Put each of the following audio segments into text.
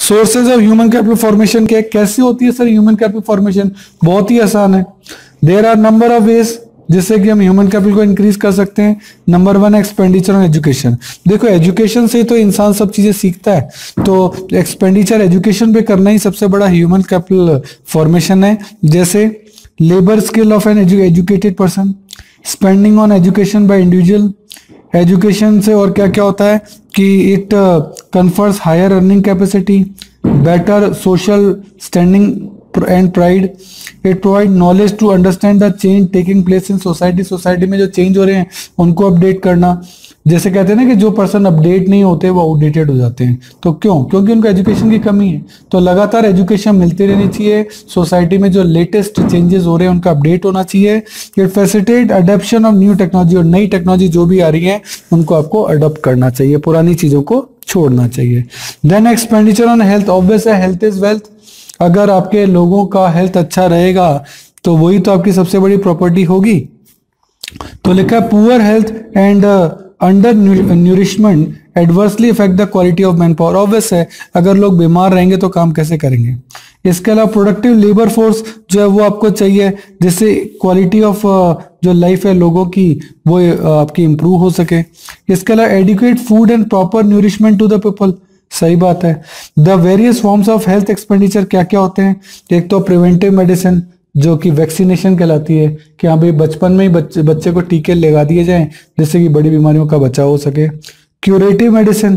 Sources of human capital formation क्या है, कैसे होती है सर ह्यूमन कैपिटल फॉर्मेशन? बहुत ही आसान है। There are number of ways जिससे कि हम ह्यूमन कैपिटल को इंक्रीज कर सकते हैं। नंबर 1 है एक्सपेंडिचर ऑन एजुकेशन। देखो एजुकेशन से तो इंसान सब चीजें सीखता है, तो एक्सपेंडिचर एजुकेशन पे करना ही सबसे बड़ा ह्यूमन कैपिटल फॉर्मेशन है। जैसे labour skill of an educated person, spending on education by individual. Education से और क्या क्या होता है कि it confers higher earning capacity, better social standing and pride. It provide knowledge to understand the change taking place in society. Society में जो change हो रहे हैं उनको अपडेट करना। जैसे कहते हैं ना कि जो पर्सन अपडेट नहीं होते वो आउटडेटेड हो जाते हैं। तो क्यों? क्योंकि उनको एजुकेशन की कमी है। तो लगातार एजुकेशन मिलती रहनी चाहिए। सोसाइटी में जो लेटेस्ट चेंजेस हो रहे हैं उनका अपडेट होना चाहिए। It facilitate adoption of new technology, और नई टेक्नोलॉजी जो भी आ रही है उनको आपको अडॉप्ट करना चाहिए, पुरानी चीजों को छोड़ना चाहिए। Then expenditure on health, obvious है हेल्थ इज वेल्थ। अगर आपके लोगों का हेल्थ अच्छा रहेगा तो वही तो आपकी सबसे बड़ी प्रॉपर्टी होगी। तो लिखा है poor health and under nourishment adversely effect the quality of man power. Obvious है अगर लोग बीमार रहेंगे तो काम कैसे करेंगे। इसके अलावा प्रोडक्टिव लेबर फोर्स जो है वो आपको चाहिए, जिससे क्वालिटी ऑफ जो लाइफ है लोगों की वो आपकी इंप्रूव हो सके। इसके अलावा adequate food and proper nourishment to the people. सही बात है। The various forms of health expenditure क्या क्या होते हैं? एक तो प्रिवेंटिव मेडिसिन जो कि वैक्सीनेशन कहलाती है, कि हाँ भाई बचपन में ही बच्चे को टीके लगा दिए जाएं जिससे कि बड़ी बीमारियों का बचाव हो सके। क्यूरेटिव मेडिसिन,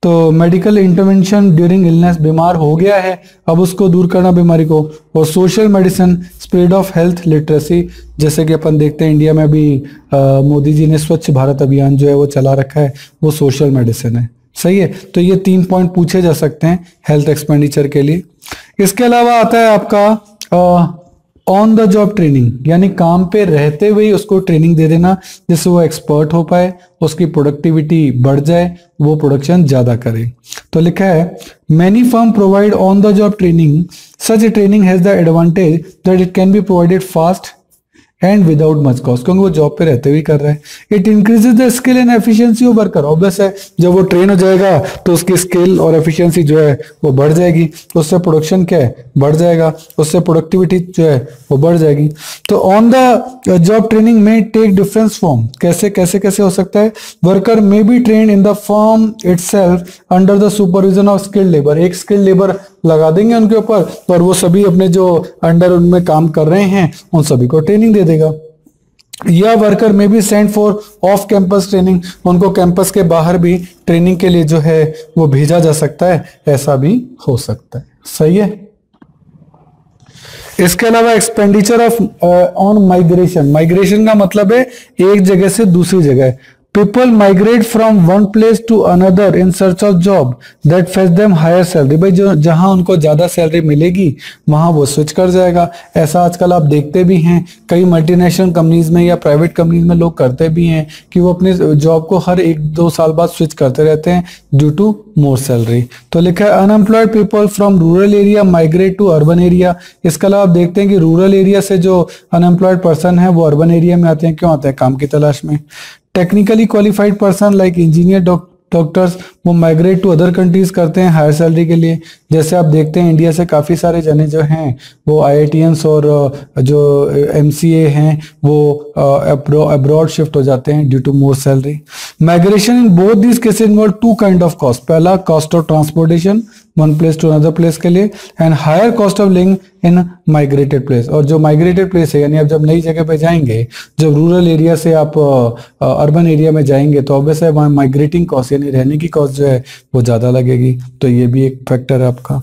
तो मेडिकल इंटरवेंशन ड्यूरिंग इलनेस, बीमार हो गया है अब उसको दूर करना बीमारी को। और social medicine, spread of health literacy, जैसे कि अपन देखते हैं इंडिया में भी मोदी जी ने स्वच्छ भारत अभियान जो है वो चला रखा है, वो सोशल मेडिसिन है। सही है। तो ये 3 पॉइंट पूछे जा सकते हैं हेल्थ एक्सपेंडिचर के लिए। इसके अलावा आता है आपका ऑन द जॉब ट्रेनिंग, यानी काम पे रहते हुए उसको ट्रेनिंग दे देना जिससे वो एक्सपर्ट हो पाए, उसकी प्रोडक्टिविटी बढ़ जाए, वो प्रोडक्शन ज्यादा करे। तो लिखा है many firm provide on the job training, such training has the advantage that it can be provided fast and without much cost, क्योंकि वो जॉब पे रहते हुए कर रहा है। It increases the skill and efficiency of worker. Obvious है जब वो ट्रेन हो जाएगा तो उसकी स्किल और एफिशिएंसी जो है वो बढ़ जाएगी, उससे प्रोडक्शन क्या है बढ़ जाएगा, उससे प्रोडक्टिविटी जो है वो बढ़ जाएगी। तो ऑन द जॉब ट्रेनिंग में टेक डिफरेंस फॉर्म, कैसे कैसे कैसे हो सकता है? Worker may be train in the firm itself under the supervision of skilled labour. एक स्किल्ड लेबर लगा देंगे उनके ऊपर और वो सभी अपने जो अंडर उनमें काम कर रहे हैं उन सभी को ट्रेनिंग दे देगा। या वर्कर में भी send for off campus training, उनको कैंपस के बाहर भी ट्रेनिंग के लिए जो है वो भेजा जा सकता है, ऐसा भी हो सकता है। सही है। इसके अलावा expenditure of on migration, migration का मतलब है एक जगह से दूसरी जगह। People migrate from one place to another in search of job that fetch them higher salary। भाई जो जहां उनको ज्यादा सैलरी मिलेगी वहां वो स्विच कर जाएगा। ऐसा आजकल आप देखते भी हैं कई मल्टीनेशनल कंपनीज में या प्राइवेट कंपनीज में लोग करते भी हैं कि वो अपने जॉब को हर 1-2 साल बाद स्विच करते रहते हैं ड्यू टू मोर सैलरी। तो लिखा है unemployed people from rural area migrate to urban area. इसके अलावा आप देखते हैं कि रूरल एरिया से जो अनएम्प्लॉयड पर्सन है वो अर्बन एरिया में आते हैं। क्यों आते हैं? काम की तलाश में। Technically qualified person like engineer, doctors वो माइग्रेट टू अदर कंट्रीज करते हैं हायर सैलरी के लिए। जैसे आप देखते हैं इंडिया से काफ़ी सारे जने जो हैं वो IITians और जो MCA हैं वो अब्रॉड शिफ्ट हो जाते हैं due to more salary. Migration in both this cases involve 2 kind of cost. पहला cost of transportation one place to another place के लिए, and higher cost of living in migrated place. और जो migrated place है यानी आप जब नई जगह पे जाएंगे, जब रूरल एरिया से आप अर्बन एरिया में जाएंगे तो ऑब्वियस है वहाँ माइग्रेटिंग कॉस्ट यानी रहने की कॉस्ट जो है वो ज्यादा लगेगी। तो ये भी एक फैक्टर है आपका।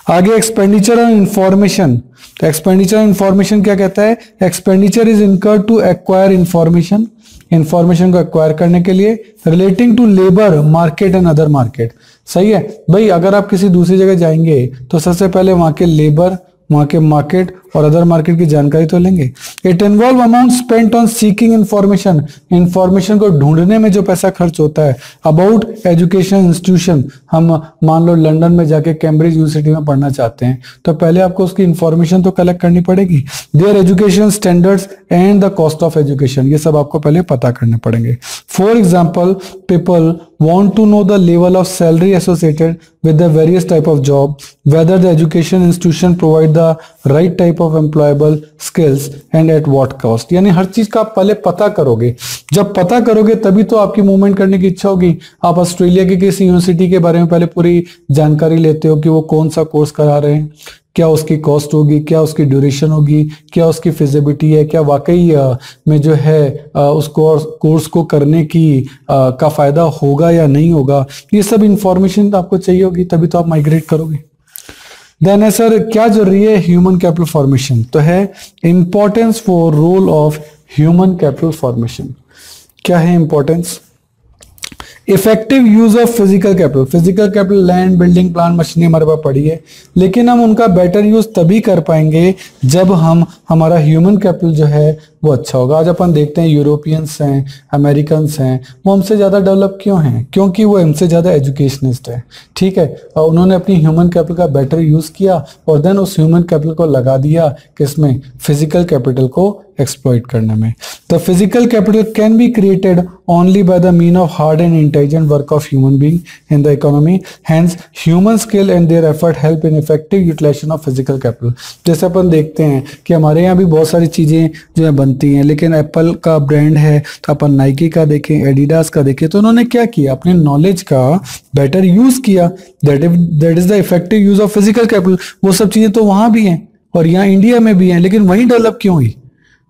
आगे एक्सपेंडिचर ऑन इंफॉर्मेशन। तो एक्सपेंडिचर ऑन इंफॉर्मेशन क्या कहता है? Expenditure is incurred to acquire information, information को एक्वायर करने के लिए, relating to labour market and other market. सही है भाई। अगर आप किसी दूसरी जगह जाएंगे तो सबसे पहले वहां के लेबर, वहां के मार्केट और अदर मार्केट की जानकारी तो लेंगे। It involve amount spent on seeking information, information को ढूंढने में जो पैसा खर्च होता है। अबाउट एजुकेशन इंस्टीट्यूशन, हम मान लो लंदन में जाके कैम्ब्रिज यूनिवर्सिटी में पढ़ना चाहते हैं तो पहले आपको उसकी इंफॉर्मेशन तो कलेक्ट करनी पड़ेगी। There education standards and the cost of education, ये सब आपको पहले पता करने पड़ेंगे। For example, people want to know the level of salary associated with the various type of job, whether the education institution provide the right type of employable skills and at what cost। यानी हर चीज का आप पहले पता करोगे, जब पता करोगे तभी तो आपकी मूवमेंट करने की इच्छा होगी। आप ऑस्ट्रेलिया की किसी यूनिवर्सिटी के बारे में पहले पूरी जानकारी लेते हो कि वो कौन सा कोर्स करा रहे हैं, क्या उसकी कॉस्ट होगी, क्या उसकी ड्यूरेशन होगी, क्या उसकी फिजिबिलिटी है, क्या वाकई में जो है उस कोर्स को करने की का फायदा होगा या नहीं होगा। ये सब इंफॉर्मेशन आपको चाहिए होगी, तभी तो आप माइग्रेट करोगे। देन है सर क्या जरूरी है ह्यूमन कैपिटल फॉर्मेशन, तो है importance for role of human capital formation. क्या है importance? Effective use of physical capital, physical capital land, building, plant, machinery हमारे पास पड़ी है, लेकिन हम उनका बेटर यूज तभी कर पाएंगे जब हमारा ह्यूमन कैपिटल जो है वो अच्छा होगा। आज अपन देखते हैं यूरोपियंस हैं, अमेरिकन्स हैं, वो हमसे ज़्यादा डेवलप क्यों हैं? क्योंकि वो हमसे ज़्यादा एजुकेशनिस्ट है, ठीक है, और उन्होंने अपनी ह्यूमन कैपिटल का बेटर यूज़ किया और देन उस ह्यूमन कैपिटल को लगा दिया किसमें? फिजिकल कैपिटल को एक्सप्लॉइट करने में। तो physical capital can be created only by the mean of hard and intelligent work of human being in the economy, hence human skill and their effort help in effective utilization of physical capital। जैसे अपन देखते हैं कि हमारे यहाँ भी बहुत सारी चीजें जो है बनती हैं, लेकिन एप्पल का ब्रांड है तो अपन नाइकी का देखें, एडिडास का देखें, तो उन्होंने क्या किया? अपने नॉलेज का बेटर यूज किया। That is the effective use of physical capital. वो सब चीजें तो वहां भी हैं और यहाँ इंडिया में भी हैं, लेकिन वहीं डेवलप क्यों हुई?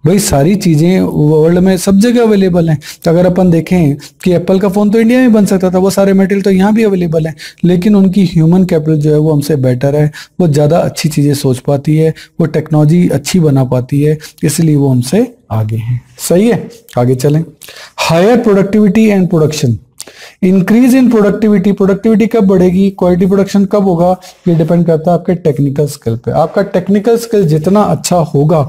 भाई सारी चीजें वर्ल्ड में सब जगह अवेलेबल हैं। तो अगर अपन देखें कि एप्पल का फोन तो इंडिया में बन सकता था, वो सारे मटेरियल तो यहाँ भी अवेलेबल हैं, लेकिन उनकी ह्यूमन कैपिटल जो है वो हमसे बेटर है, वो ज्यादा अच्छी चीजें सोच पाती है, वो टेक्नोलॉजी अच्छी बना पाती है, इसलिए वो हमसे आगे हैं। सही है, आगे चलें। Higher productivity and production, increase in productivity, productivity कब बढ़ेगी, क्वालिटी प्रोडक्शन कब होगा? ये डिपेंड करता है आपके टेक्निकल स्किल पे। आपका टेक्निकल स्किल जितना अच्छा होगा,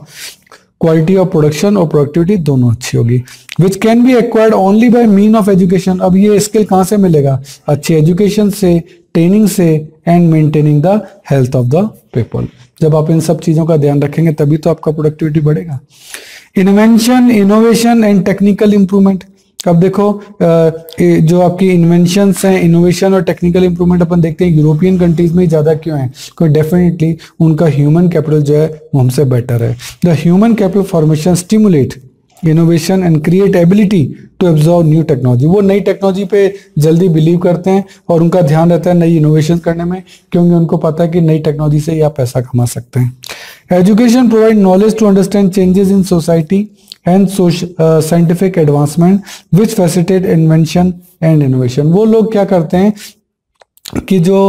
क्वालिटी ऑफ प्रोडक्शन और प्रोडक्टिविटी दोनों अच्छी होगी। Which can be acquired only by mean of education. अब ये स्किल कहां से मिलेगा? अच्छी एजुकेशन से, ट्रेनिंग से and maintaining the health of the people. जब आप इन सब चीजों का ध्यान रखेंगे तभी तो आपका प्रोडक्टिविटी बढ़ेगा। Invention, innovation and technical improvement. अब देखो जो आपकी इन्वेंशंस हैं, इनोवेशन और टेक्निकल इंप्रूवमेंट अपन देखते हैं यूरोपियन कंट्रीज में ज्यादा क्यों है? क्योंकि डेफिनेटली उनका ह्यूमन कैपिटल जो है वो हमसे बेटर है। The human capital formation stimulate innovation and create ability to absorb new technology. वो नई टेक्नोलॉजी पे जल्दी बिलीव करते हैं और उनका ध्यान रहता है नई इनोवेशन करने में, क्योंकि उनको पता है कि नई टेक्नोलॉजी से आप पैसा कमा सकते हैं। Education provide knowledge to understand changes in society and scientific advancement which facilitate invention and innovation. वो लोग क्या करते हैं कि जो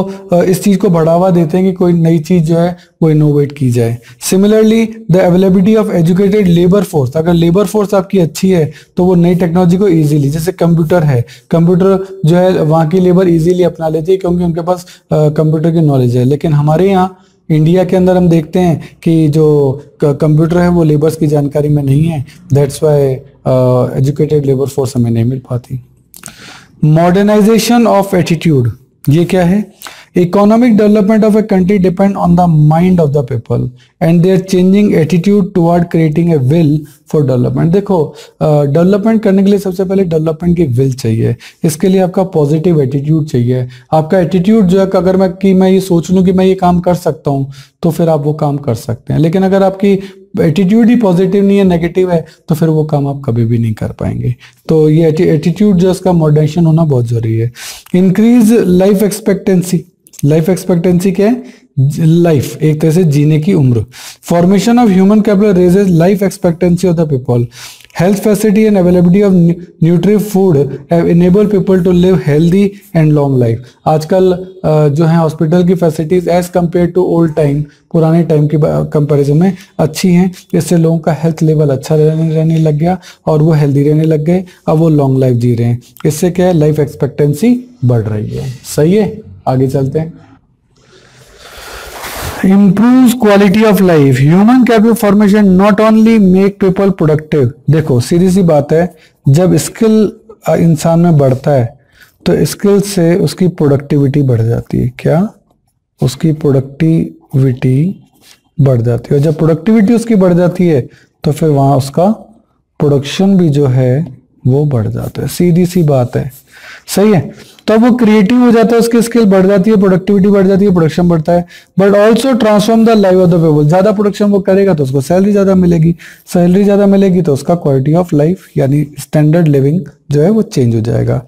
इस चीज को बढ़ावा देते हैं कि कोई नई चीज जो है वो इनोवेट की जाए। Similarly the availability of educated labour force, अगर लेबर फोर्स आपकी अच्छी है तो वो नई टेक्नोलॉजी को इजीली, जैसे कंप्यूटर है, कंप्यूटर जो है वहाँ की लेबर इजीली अपना लेती है क्योंकि उनके पास कंप्यूटर की नॉलेज है। लेकिन हमारे यहाँ इंडिया के अंदर हम देखते हैं कि जो कंप्यूटर है वो लेबर्स की जानकारी में नहीं है, that's why educated labour force हमें नहीं मिल पाती। मॉडर्नाइजेशन ऑफ एटीट्यूड, ये क्या है? Economic development of a country depend on the mind of the people and their changing attitude toward creating a will for development. देखो डेवलपमेंट करने के लिए सबसे पहले डेवलपमेंट की विल चाहिए, इसके लिए आपका पॉजिटिव एटीट्यूड चाहिए। आपका एटीट्यूड जो है अगर मैं ये सोच लूं कि मैं ये काम कर सकता हूं तो फिर आप वो काम कर सकते हैं, लेकिन अगर आपकी एटीट्यूड ही पॉजिटिव नहीं है, नेगेटिव है, तो फिर वो काम आप कभी भी नहीं कर पाएंगे। तो ये एटीट्यूड जो इसका मॉडरेशन होना बहुत जरूरी है। Increase life expectancy, life expectancy क्या है? लाइफ, एक तरह से जीने की उम्र। Formation of human capital raises life expectancy of the people. Health facility and availability of nutritive food have enable people to live healthy and long life. आजकल जो है हॉस्पिटल की facilities as compare to old time, पुराने time की comparison में अच्छी हैं, इससे लोगों का हेल्थ लेवल अच्छा रहने लग गया और वो हेल्दी रहने लग गए, अब वो लॉन्ग लाइफ जी रहे हैं। इससे क्या है? लाइफ एक्सपेक्टेंसी बढ़ रही है। सही है, आगे चलते हैं। improves quality of life. Human capital formation not only make people productive. देखो सीधी सी बात है, जब स्किल इंसान में बढ़ता है तो स्किल से उसकी प्रोडक्टिविटी बढ़ जाती है। क्या? उसकी प्रोडक्टिविटी बढ़ जाती है, और जब प्रोडक्टिविटी उसकी बढ़ जाती है तो फिर वहां उसका प्रोडक्शन भी जो है वो बढ़ जाता है। सीधी सी बात है, सही है। तो वो क्रिएटिव हो जाता है, उसकी स्किल बढ़ जाती है, प्रोडक्टिविटी बढ़ जाती है, प्रोडक्शन बढ़ता है। But also transform the life of the people. ज्यादा प्रोडक्शन वो करेगा तो उसको सैलरी ज्यादा मिलेगी, सैलरी ज्यादा मिलेगी तो उसका क्वालिटी ऑफ लाइफ यानी स्टैंडर्ड लिविंग जो है वो चेंज हो जाएगा।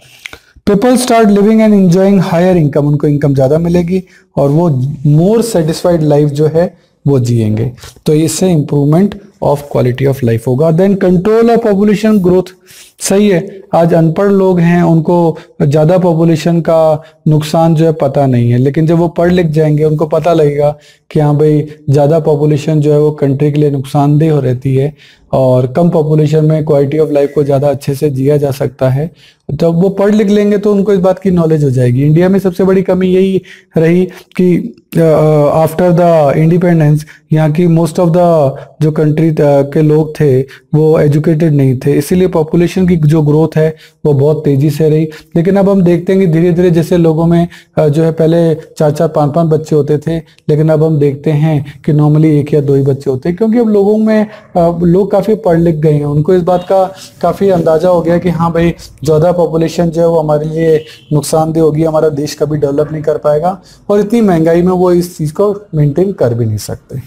People start living and enjoying higher income. उनको इनकम ज्यादा मिलेगी और वो मोर सेटिस्फाइड लाइफ जो है वो जिएंगे। तो इससे improvement of quality of life होगा। Then control of population growth. सही है, आज अनपढ़ लोग हैं, उनको ज्यादा पॉपुलेशन का नुकसान जो है पता नहीं है, लेकिन जब वो पढ़ लिख जाएंगे उनको पता लगेगा कि हाँ भाई ज्यादा पॉपुलेशन जो है वो कंट्री के लिए नुकसानदेह हो रहती है, और कम पॉपुलेशन में क्वालिटी ऑफ लाइफ को ज्यादा अच्छे से जिया जा सकता है। जब वो पढ़ लिख लेंगे तो उनको इस बात की नॉलेज हो जाएगी। इंडिया में सबसे बड़ी कमी यही रही कि आफ्टर द इंडिपेंडेंस यहाँ की मोस्ट ऑफ द जो कंट्री के लोग थे वो एजुकेटेड नहीं थे, इसीलिए पॉपुलेशन की जो ग्रोथ है वो बहुत तेजी से रही। लेकिन अब हम देखते हैं कि धीरे धीरे जैसे लोगों में जो है पहले 4-4 5-5 बच्चे होते थे, लेकिन अब हम देखते हैं कि नॉर्मली 1 या 2 ही बच्चे होते हैं, क्योंकि अब लोगों में लोग काफी पढ़ लिख गए हैं। उनको इस बात का काफी अंदाजा हो गया कि हाँ भाई ज्यादा पॉपुलेशन जो है वो हमारे लिए नुकसानदेह होगी, हमारा देश कभी डेवलप नहीं कर पाएगा, और इतनी महंगाई में वो इस चीज को मेंटेन कर भी नहीं सकते।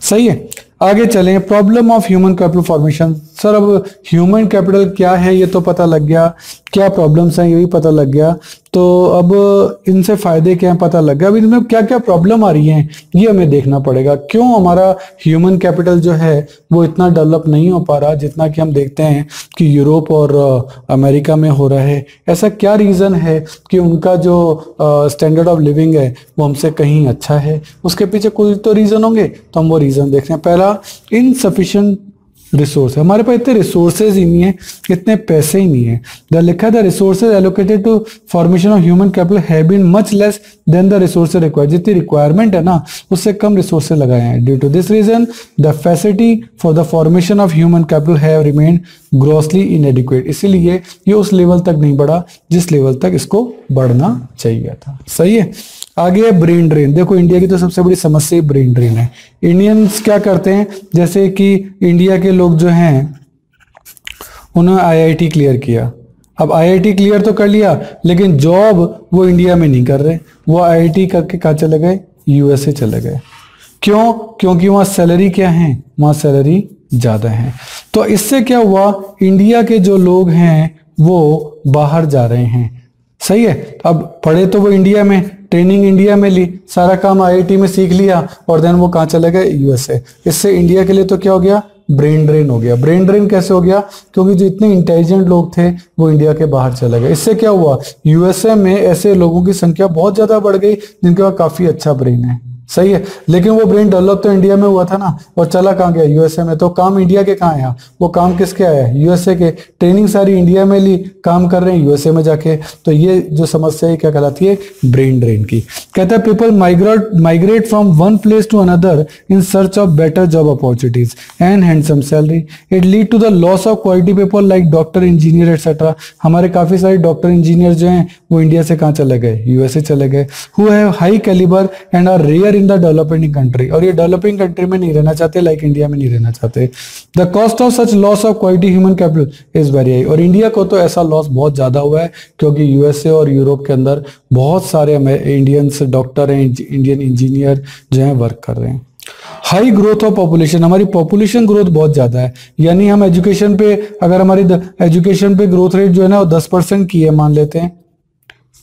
सही है, आगे चलें। Problem of human capital formation. Sir अब ह्यूमन कैपिटल क्या है ये तो पता लग गया, क्या प्रॉब्लम्स हैं ये भी पता लग गया, तो अब इनसे फायदे क्या हैं पता लग गया। अब इनमें क्या क्या प्रॉब्लम आ रही हैं ये हमें देखना पड़ेगा। क्यों हमारा ह्यूमन कैपिटल जो है वो इतना डेवलप नहीं हो पा रहा जितना कि हम देखते हैं कि यूरोप और अमेरिका में हो रहा है। ऐसा क्या रीजन है कि उनका जो स्टैंडर्ड ऑफ लिविंग है वो हमसे कहीं अच्छा है? उसके पीछे कोई तो रीजन होंगे, तो हम वो रीजन देखते हैं। पहला, इनसफिशिएंट रिसोर्स। हमारे पास इतने रिसोर्सेज ही नहीं है, इतने पैसे ही नहीं है। द लिखा the resources allocated to formation of human capital have been much less than the resources required. जितनी रिक्वायरमेंट है ना उससे कम रिसोर्सेज लगाए हैं। Due to this reason the facility for the formation of human capital have remained grossly inadequate. इसीलिए ये उस लेवल तक नहीं बढ़ा जिस लेवल तक इसको बढ़ना चाहिए था। सही है, आगे है ब्रेन ड्रेन। देखो इंडिया की तो सबसे बड़ी समस्या ब्रेन ड्रेन है। इंडियंस क्या करते हैं, जैसे कि इंडिया के लोग जो हैं उन्होंने आईआईटी क्लियर किया। अब आईआईटी क्लियर तो कर लिया, लेकिन जॉब वो इंडिया में नहीं कर रहे, वो आईआईटी करके कहाँ चले गए? यूएसए चले गए। क्यों? क्योंकि वहां सैलरी क्या है? वहां सैलरी ज्यादा है। तो इससे क्या हुआ, इंडिया के जो लोग हैं वो बाहर जा रहे हैं। सही है, अब पढ़े तो वो इंडिया में, ट्रेनिंग इंडिया में ली, सारा काम आईआईटी में सीख लिया, और देन वो कहाँ चले गए? यूएसए। इससे इंडिया के लिए तो क्या हो गया? ब्रेन ड्रेन हो गया। ब्रेन ड्रेन कैसे हो गया? क्योंकि जो इतने इंटेलिजेंट लोग थे वो इंडिया के बाहर चले गए। इससे क्या हुआ, यूएसए में ऐसे लोगों की संख्या बहुत ज्यादा बढ़ गई जिनके पास काफी अच्छा ब्रेन है। सही है, लेकिन वो ब्रेन डेवलप तो इंडिया में हुआ था ना, और चला कहाँ गया? यूएसए में। तो काम इंडिया के कहाँ आया? वो काम किसके आया? यूएसए के। ट्रेनिंग सारी इंडिया में ली, काम कर रहे हैं यूएसए में जाके। तो ये जो समस्या है क्या कहलाती है? ब्रेन ड्रेन की। कहता है people migrate from one place to another in search of better job opportunities and handsome salary. It lead to the loss of quality people like doctor, engineer etcetera. हमारे काफी सारे डॉक्टर इंजीनियर जो हैं वो India से कहाँ चले गए? यूएसए चले गए। Who have high calibre and are rare in the developing country. और ये डेवलपिंग कंट्री में नहीं रहना चाहते, लाइक इंडिया में नहीं रहना चाहते। The cost of such loss of quality human capital is very high. और इंडिया को तो ऐसा लॉस बहुत ज्यादा हुआ है क्योंकि यूएसए और यूरोप के अंदर बहुत सारे इंडियंस डॉक्टर हैं, इंडियन इंजीनियर जो हैं वर्क कर रहे हैं। High growth of population. हमारी पॉपुलेशन ग्रोथ बहुत ज्यादा है, यानी हम एजुकेशन पे, अगर हमारी एजुकेशन पे ग्रोथ रेट जो है ना वो 10% की है मान लेते हैं,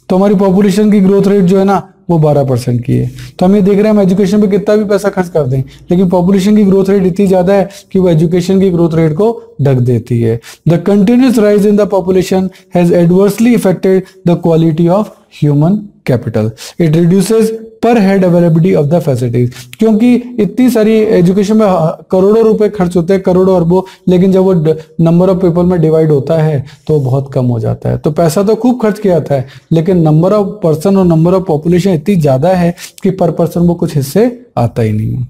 तो हमारी पॉपुलेशन की ग्रोथ रेट जो है ना वो 12% की है। तो हम ये देख रहे हैं हम एजुकेशन पे कितना भी पैसा खर्च कर दें, लेकिन पॉपुलेशन की ग्रोथ रेट इतनी ज्यादा है कि वो एजुकेशन की ग्रोथ रेट को ढक देती है। The continuous rise in the population has adversely affected the quality of human capital, it reduces per head availability of the facilities, क्योंकि इतनी सारी एजुकेशन में करोड़ों रुपए खर्च होते हैं, करोड़ों अरबों, लेकिन जब वो नंबर ऑफ पीपल में डिवाइड होता है तो बहुत कम हो जाता है। तो पैसा तो खूब खर्च किया जाता है, लेकिन नंबर ऑफ पर्सन और नंबर ऑफ पॉपुलेशन इतनी ज्यादा है कि पर पर्सन वो कुछ हिस्से आता ही नहीं है।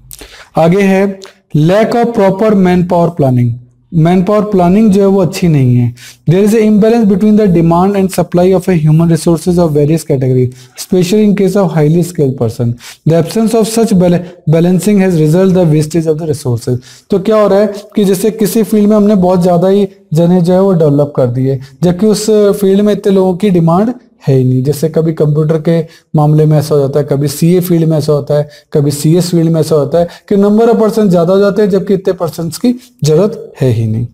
आगे है lack of proper man power planning, man power planning जो है वो अच्छी नहीं है। There is a imbalance between the demand and supply of a human resources of various category, specially in case of highly skilled person. The absence of such balancing has result the wastage of the resources. तो क्या हो रहा है कि जैसे किसी field में हमने बहुत ज्यादा ही जने जो है वो डेवलप कर दिए, जबकि उस फील्ड में इतने लोगों की डिमांड है ही नहीं। जैसे कभी कंप्यूटर के मामले में ऐसा हो जाता है, कभी सीए फील्ड में ऐसा होता है, कभी सीएस फील्ड में ऐसा होता है कि नंबर ऑफ पर्सन ज्यादा हो जाते हैं, जबकि इतने पर्सन की जरूरत है ही नहीं।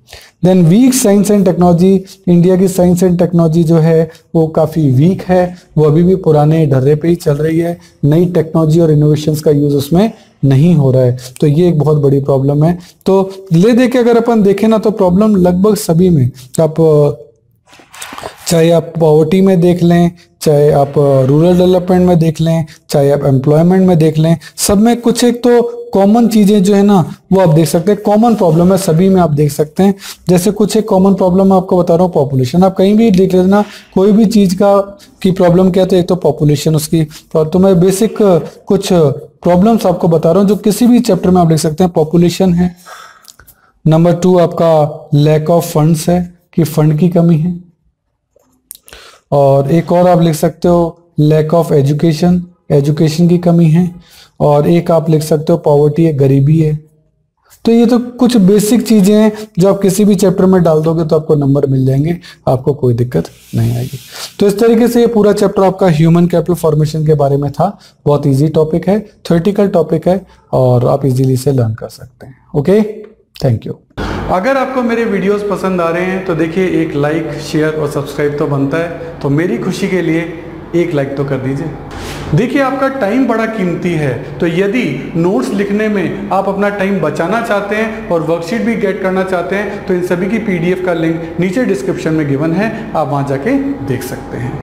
Then weak science and technology, India की साइंस एंड टेक्नोलॉजी जो है वो काफी वीक है, वो अभी भी पुराने ढर्रे पे ही चल रही है, नई टेक्नोलॉजी और इनोवेशंस का यूज उसमें नहीं हो रहा है। तो ये एक बहुत बड़ी प्रॉब्लम है। तो ले दे के अगर अपन देखें ना तो प्रॉब्लम लगभग सभी में, आप चाहे आप पॉवर्टी में देख लें, चाहे आप रूरल डेवलपमेंट में देख लें, चाहे आप एम्प्लॉयमेंट में देख लें, सब में कुछ एक तो कॉमन चीजें जो है ना वो आप देख सकते हैं, कॉमन प्रॉब्लम है सभी में, आप देख सकते हैं। जैसे कुछ एक कॉमन प्रॉब्लम मैं आपको बता रहा हूँ, पॉपुलेशन। आप कहीं भी देख लेना कोई भी चीज का की प्रॉब्लम क्या है तो एक तो पॉपुलेशन उसकी। तो मैं बेसिक कुछ प्रॉब्लम्स आपको बता रहा हूँ जो किसी भी चैप्टर में आप देख सकते हैं। पॉपुलेशन है, नंबर 2 आपका लैक ऑफ फंड्स है कि फंड की कमी है, और एक और आप लिख सकते हो लैक ऑफ एजुकेशन, एजुकेशन की कमी है, और एक आप लिख सकते हो पॉवर्टी है, गरीबी है। तो ये तो कुछ बेसिक चीजें हैं जो आप किसी भी चैप्टर में डाल दोगे तो आपको नंबर मिल जाएंगे, आपको कोई दिक्कत नहीं आएगी। तो इस तरीके से ये पूरा चैप्टर आपका ह्यूमन कैपिटल फॉर्मेशन के बारे में था। बहुत इजी टॉपिक है, थ्योरेटिकल टॉपिक है, और आप इजीली से लर्न कर सकते हैं। Okay, thank you. अगर आपको मेरे वीडियोस पसंद आ रहे हैं तो देखिए एक लाइक, शेयर और सब्सक्राइब तो बनता है, तो मेरी खुशी के लिए एक लाइक तो कर दीजिए। देखिए आपका टाइम बड़ा कीमती है, तो यदि नोट्स लिखने में आप अपना टाइम बचाना चाहते हैं और वर्कशीट भी गेट करना चाहते हैं तो इन सभी की पीडीएफ का लिंक नीचे डिस्क्रिप्शन में गिवन है, आप वहां जाके देख सकते हैं।